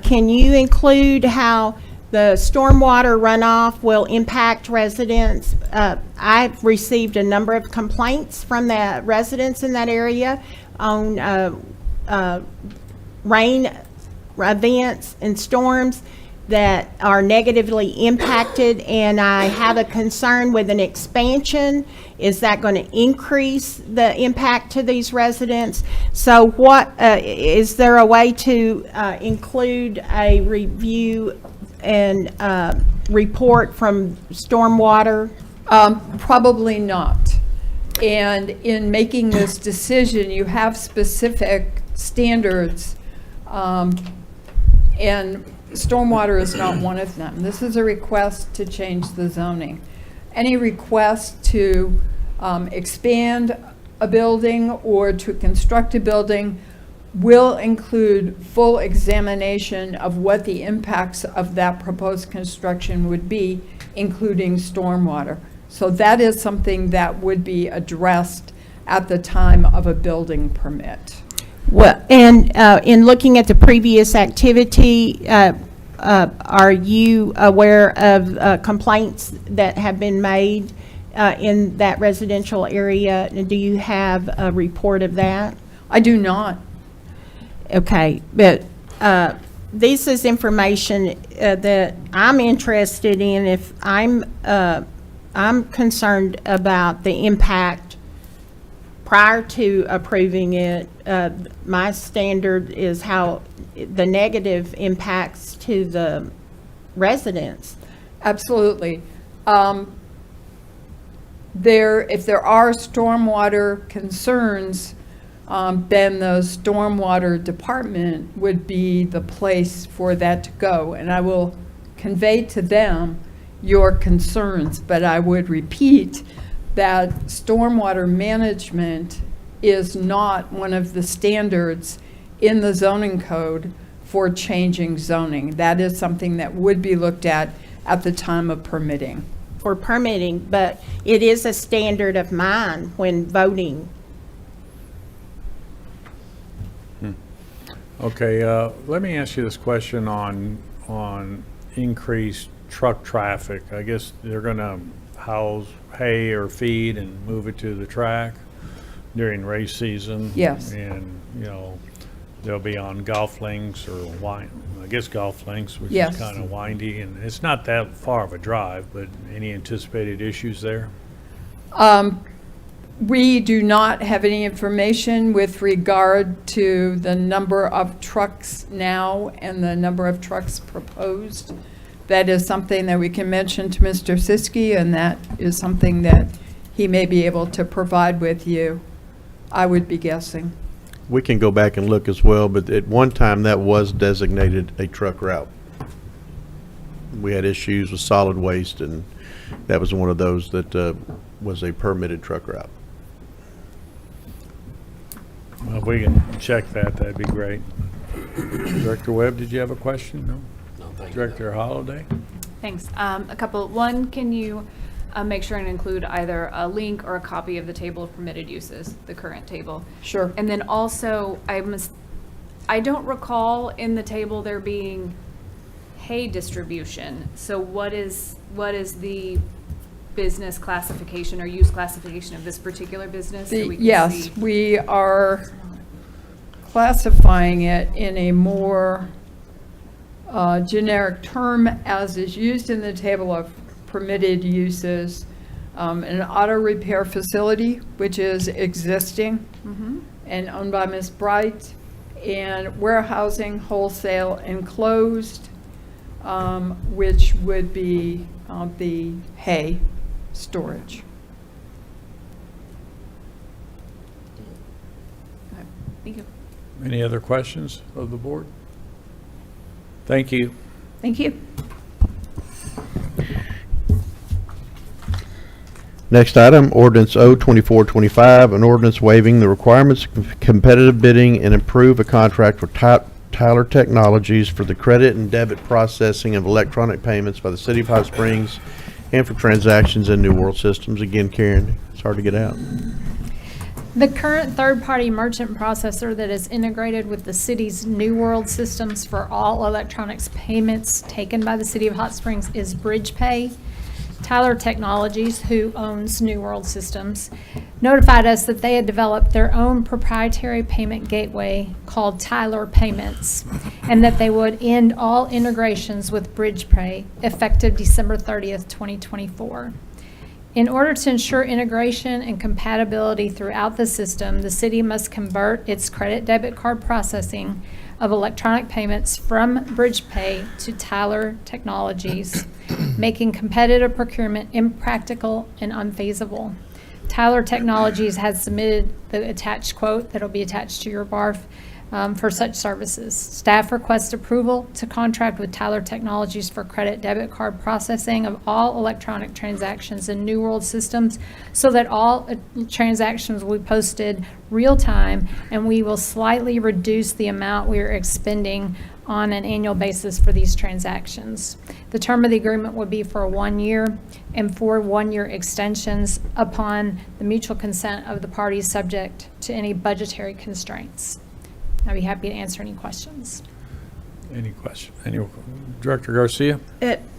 can you include how the stormwater runoff will impact residents? I've received a number of complaints from the residents in that area on rain events and storms that are negatively impacted, and I have a concern with an expansion. Is that going to increase the impact to these residents? So what, is there a way to include a review and report from stormwater? Probably not. And in making this decision, you have specific standards, and stormwater is not one of them. This is a request to change the zoning. Any request to expand a building or to construct a building will include full examination of what the impacts of that proposed construction would be, including stormwater. So that is something that would be addressed at the time of a building permit. Well, and in looking at the previous activity, are you aware of complaints that have been made in that residential area? Do you have a report of that? I do not. Okay, but this is information that I'm interested in. If I'm concerned about the impact prior to approving it. My standard is how the negative impacts to the residents. Absolutely. If there are stormwater concerns, then the stormwater department would be the place for that to go. And I will convey to them your concerns, but I would repeat that stormwater management is not one of the standards in the zoning code for changing zoning. That is something that would be looked at the time of permitting. For permitting, but it is a standard of mine when voting. Okay, let me ask you this question on increased truck traffic. I guess they're gonna house hay or feed and move it to the track during race season. Yes. And, you know, they'll be on golf links or golf links, which Yes. is kind of windy, and it's not that far of a drive, but any anticipated issues there? We do not have any information with regard to the number of trucks now and the number of trucks proposed. That is something that we can mention to Mr. Siskey, and that is something that he may be able to provide with you, I would be guessing. We can go back and look as well, but at one time that was designated a truck route. We had issues with solid waste, and that was one of those that was a permitted truck route. Well, if we can check that, that'd be great. Director Webb, did you have a question? No? Director Holliday? Thanks. A couple. One, can you make sure and include either a link or a copy of the table of permitted uses, the current table? Sure. And then also, I don't recall in the table there being hay distribution. So what is the business classification or use classification of this particular business? So we can Yes, see? we are classifying it in a more generic term as is used in the table of permitted uses. An auto repair facility, which is existing and owned by Ms. Bright, and warehousing, wholesale, enclosed, which would be the hay storage. Okay. Thank you. Any other questions of the board? Thank you. Thank you. Next item, ordinance O-2425, an ordinance waiving the requirements of competitive bidding and improve a contract with Tyler Technologies for the credit and debit processing of electronic payments by the City of Hot Springs and for transactions in New World Systems. Again, Karen, it's hard to get out. The current third-party merchant processor that is integrated with the city's New World systems for all electronics payments taken by the City of Hot Springs is BridgePay. Tyler Technologies, who owns New World Systems, notified us that they had developed their own proprietary payment gateway called Tyler Payments, and that they would end all integrations with BridgePay effective December 30th, 2024. In order to ensure integration and compatibility throughout the system, the city must convert its credit debit card processing of electronic payments from BridgePay to Tyler Technologies, making competitive procurement impractical and unfeasible. Tyler Technologies has submitted the attached quote that'll be attached to your BARF for such services. Staff requests approval to contract with Tyler Technologies for credit debit card processing of all electronic transactions in New World systems so that all transactions will be posted real time, and we will slightly reduce the amount we are expending on an annual basis for these transactions. The term of the agreement would be for 1 year and 4 one-year extensions upon the mutual consent of the parties subject to any budgetary constraints. I'd be happy to answer any questions. Any question? Director Garcia?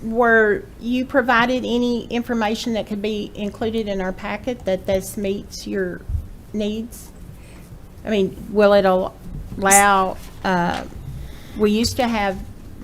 Were you provided any information that could be included in our packet that this meets your needs? I mean, will it allow, we used to have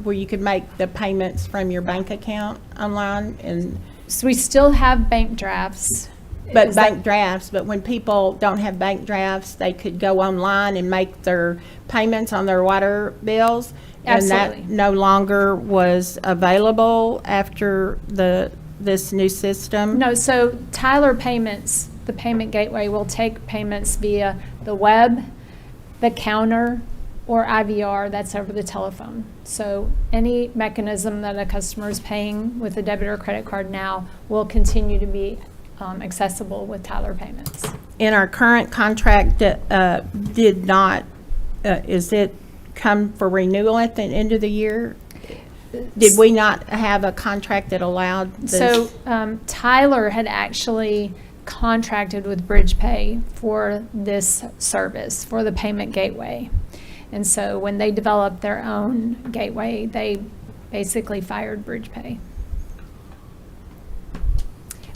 where you could make the payments from your bank account online, and So we still have bank drafts. but Is that- bank drafts, but when people don't have bank drafts, they could go online and make their payments on their water bills. And Absolutely. that no longer was available after this new system? No, so Tyler Payments, the payment gateway, will take payments via the web, the counter, or IVR, that's over the telephone. So any mechanism that a customer is paying with a debit or credit card now will continue to be accessible with Tyler Payments. In our current contract, did not, is it come for renewal at the end of the year? Did we not have a contract that allowed this? So Tyler had actually contracted with BridgePay for this service, for the payment gateway. And so when they developed their own gateway, they basically fired BridgePay.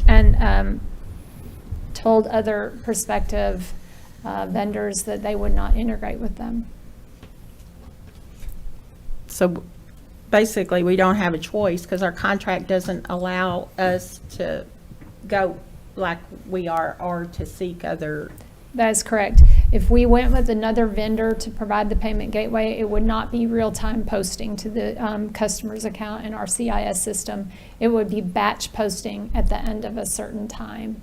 And told other prospective vendors that they would not integrate with them. So basically, we don't have a choice because our contract doesn't allow us to go like we are or to seek other. That is correct. If we went with another vendor to provide the payment gateway, it would not be real-time posting to the customer's account in our CIS system. It would be batch posting at the end of a certain time.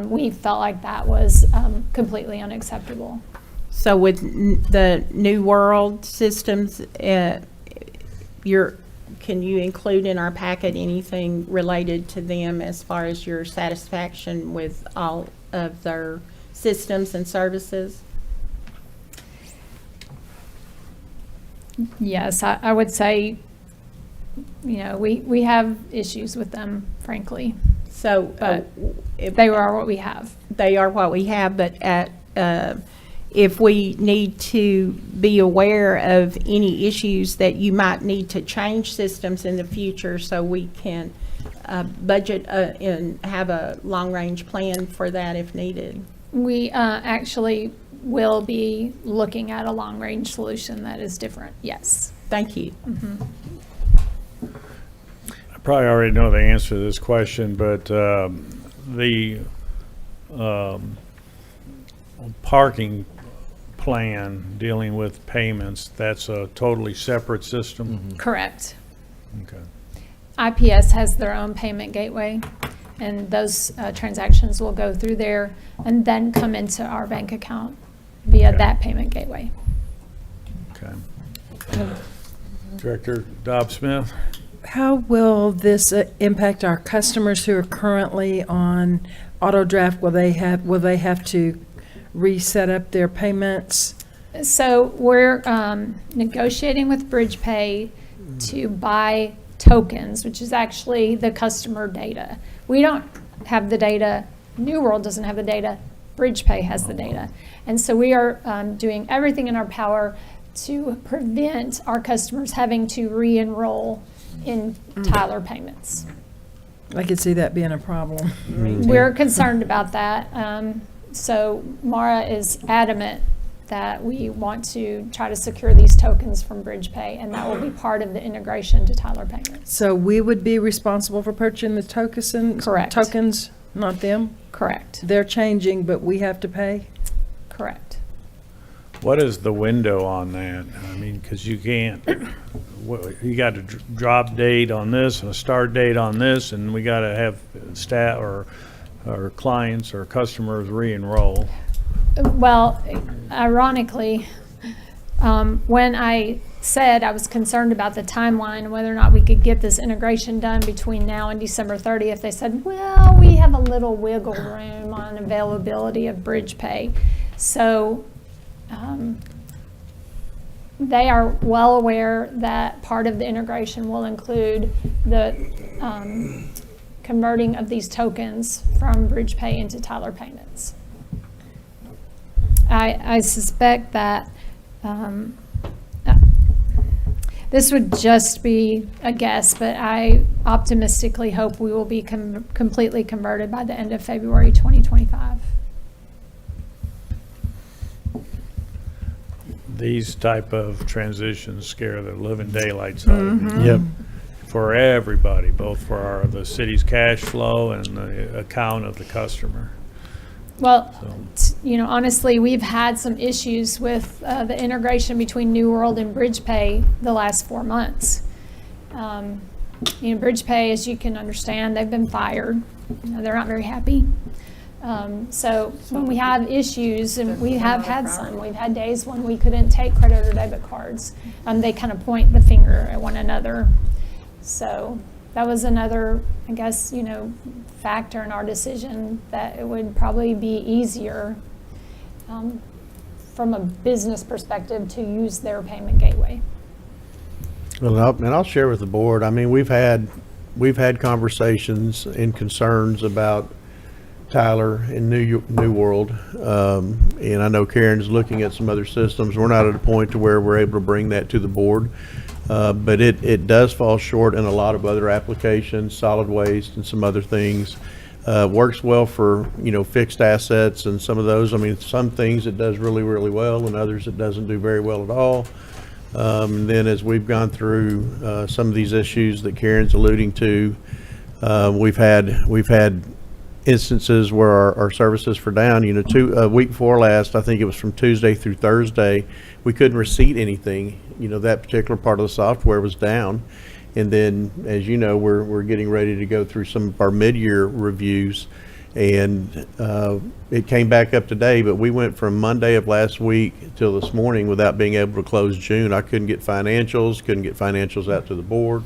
We felt like that was completely unacceptable. So with the New World systems, can you include in our packet anything related to them as far as your satisfaction with all of their systems and services? Yes, I would say, we have issues with them, frankly. So, But they are what we have. They are what we have, but if we need to be aware of any issues that you might need to change systems in the future so we can budget and have a long-range plan for that if needed. We actually will be looking at a long-range solution that is different, yes. Thank you. I probably already know the answer to this question, but the parking plan dealing with payments, that's a totally separate system? Correct. Okay. IPS has their own payment gateway, and those transactions will go through there and then come into our bank account via Okay. that payment gateway. Okay. Director Dobbs-Smith? How will this impact our customers who are currently on auto draft? Will they have to reset up their payments? So we're negotiating with BridgePay to buy tokens, which is actually the customer data. We don't have the data, New World doesn't have the data, BridgePay has the data. And so we are doing everything in our power to prevent our customers having to re-enroll in Tyler Payments. I could see that being a problem. We're concerned about that. So Mara is adamant that we want to try to secure these tokens from BridgePay, and that will be part of the integration to Tyler Payments. So we would be responsible for purchasing the tokens? Correct. Tokens, not them? Correct. They're changing, but we have to pay? Correct. What is the window on that? I mean, because you can't, you got a drop date on this and a start date on this, and we got to have staff or clients or customers re-enroll. Well, ironically, When I said I was concerned about the timeline, whether or not we could get this integration done between now and December 30th, they said, well, we have a little wiggle room on availability of bridge pay. So they are well aware that part of the integration will include the converting of these tokens from bridge pay into Tyler payments. I suspect that this would just be a guess, but I optimistically hope we will be completely converted by the end of February 2025. These type of transitions scare the living daylights out of me. Yep. For everybody, both for the city's cash flow and the account of the customer. Well, honestly, we've had some issues with the integration between New World and BridgePay the last 4 months. BridgePay, as you can understand, they've been fired. They're not very happy. So when we have issues, and we have had some, we've had days when we couldn't take credit or debit cards. They kind of point the finger at one another. So that was another, I guess, factor in our decision that it would probably be easier from a business perspective to use their payment gateway. Well, I'll share with the board. I mean, we've had conversations and concerns about Tyler and New World, and I know Karen's looking at some other systems. We're not at a point to where we're able to bring that to the board. But it does fall short in a lot of other applications, solid waste and some other things. Works well for, fixed assets and some of those. I mean, some things it does really, really well, and others it doesn't do very well at all. Then as we've gone through some of these issues that Karen's alluding to, we've had instances where our services for down, week before last, I think it was from Tuesday through Thursday, we couldn't receipt anything. That particular part of the software was down. And then, as you know, we're getting ready to go through some of our mid-year reviews, and it came back up today, but we went from Monday of last week till this morning without being able to close June. I couldn't get financials out to the board,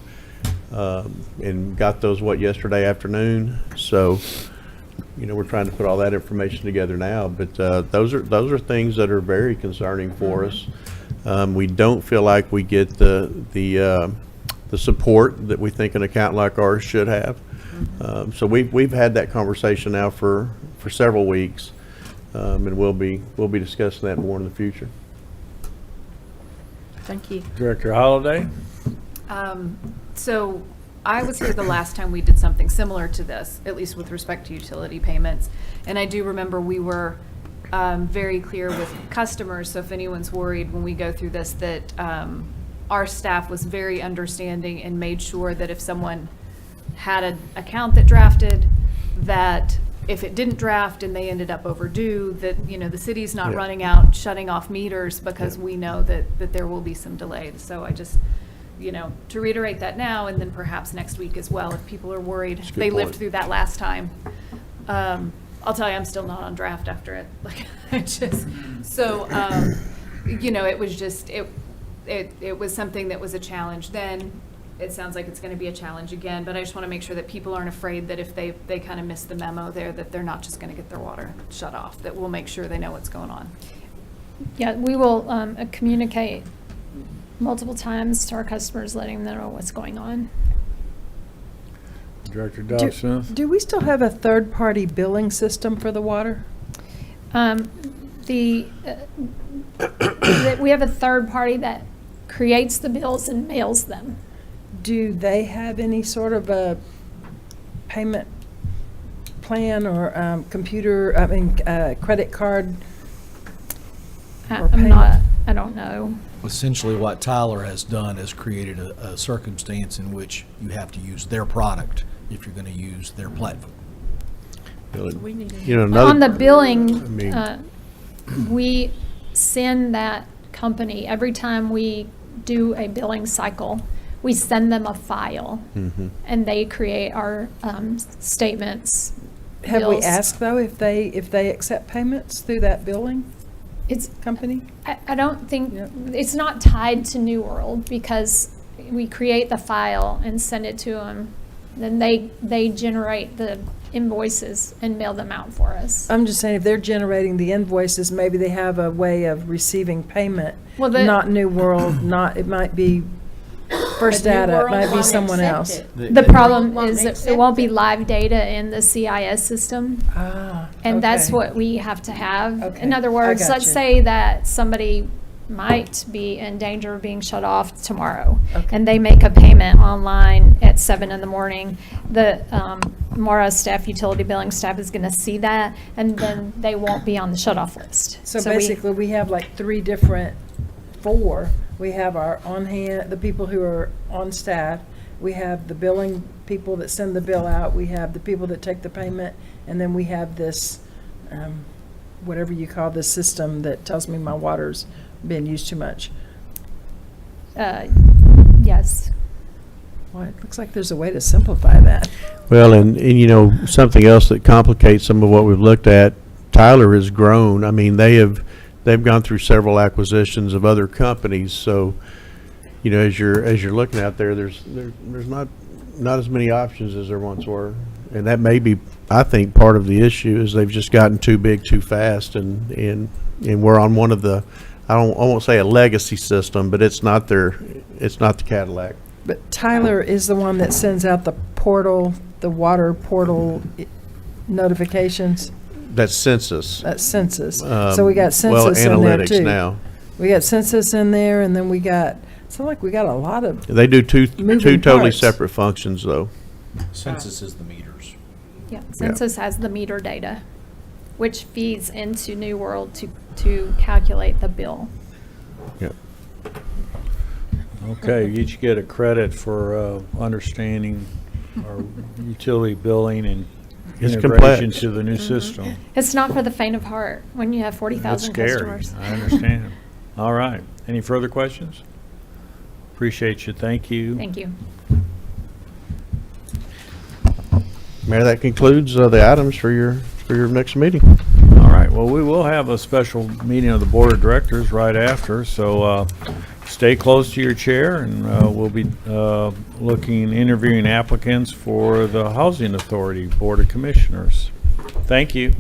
and got those, yesterday afternoon. So, we're trying to put all that information together now, but those are things that are very concerning for us. We don't feel like we get the support that we think an account like ours should have. So we've had that conversation now for several weeks, and we'll be discussing that more in the future. Thank you. Director Holliday? So I was here the last time we did something similar to this, at least with respect to utility payments. And I do remember we were very clear with customers, so if anyone's worried when we go through this, that our staff was very understanding and made sure that if someone had an account that drafted, that if it didn't draft and they ended up overdue, that, the city's not running out, shutting off meters, because we know that there will be some delays. So I just, to reiterate that now, and then perhaps next week as well, if people are worried, they lived through that last time. I'll tell you, I'm still not on draft after it. It was just, it was something that was a challenge then. It sounds like it's going to be a challenge again, but I just want to make sure that people aren't afraid that if they kind of miss the memo there, that they're not just going to get their water shut off, that we'll make sure they know what's going on. Yeah, we will communicate multiple times to our customers, letting them know what's going on. Director Dawson? Do we still have a third-party billing system for the water? We have a third party that creates the bills and mails them. Do they have any sort of a payment plan or credit card? I don't know. Essentially, what Tyler has done is created a circumstance in which you have to use their product if you're going to use their platform. On the billing, we send that company, every time we do a billing cycle, we send them a file, and they create our statements. Have we bills. asked, though, if they accept payments through that billing? It's, company? I don't think, Yep. it's not tied to New World because we create the file and send it to them. Then they generate the invoices and mail them out for us. I'm just saying, if they're generating the invoices, maybe they have a way of receiving payment. Well, the- Not New World, not, it might be First But New Data, it World might be won't someone accept else. it. The problem won't is that it accept won't be it. live data in the CIS system. Ah, And that's okay. what we have to have. Okay, In other I words, got let's you. say that somebody might be in danger of being shut off tomorrow. Okay. And they make a payment online at 7 in the morning. The Mora staff, utility billing staff is going to see that, and then they won't be on the shut-off list. So we- basically, we have like four. We have our on-hand, the people who are on staff. We have the billing people that send the bill out. We have the people that take the payment. And then we have this, whatever you call this system that tells me my water's been used too much. Yes. Well, it looks like there's a way to simplify that. Well, and you know, something else that complicates some of what we've looked at, Tyler has grown. I mean, they've gone through several acquisitions of other companies, so, you know, as you're looking out there, there's not as many options as there once were. And that may be, I think, part of the issue is they've just gotten too big too fast, and we're on one of the, I won't say a legacy system, but it's not the Cadillac. But Tyler is the one that sends out the portal, the water portal notifications. That's Census. That's Census. So we got Well, Census in there analytics too. now. We got Census in there, and then we got, it's like we got a lot of, They do two Moving totally parts. separate functions, though. Census is the meters. Yeah, Census has the meter data, which feeds into New World to calculate the bill. Yep. Okay, you each get a credit for understanding our utility billing and It's integration complex. to the new system. It's not for the faint of heart when you have That's 40,000 scary. customers. I understand. All right. Any further questions? Appreciate you. Thank you. Thank you. Mayor, that concludes the items for your next meeting. All right. Well, we will have a special meeting of the Board of Directors right after, so stay close to your chair, and we'll be interviewing applicants for the Housing Authority Board of Commissioners. Thank you.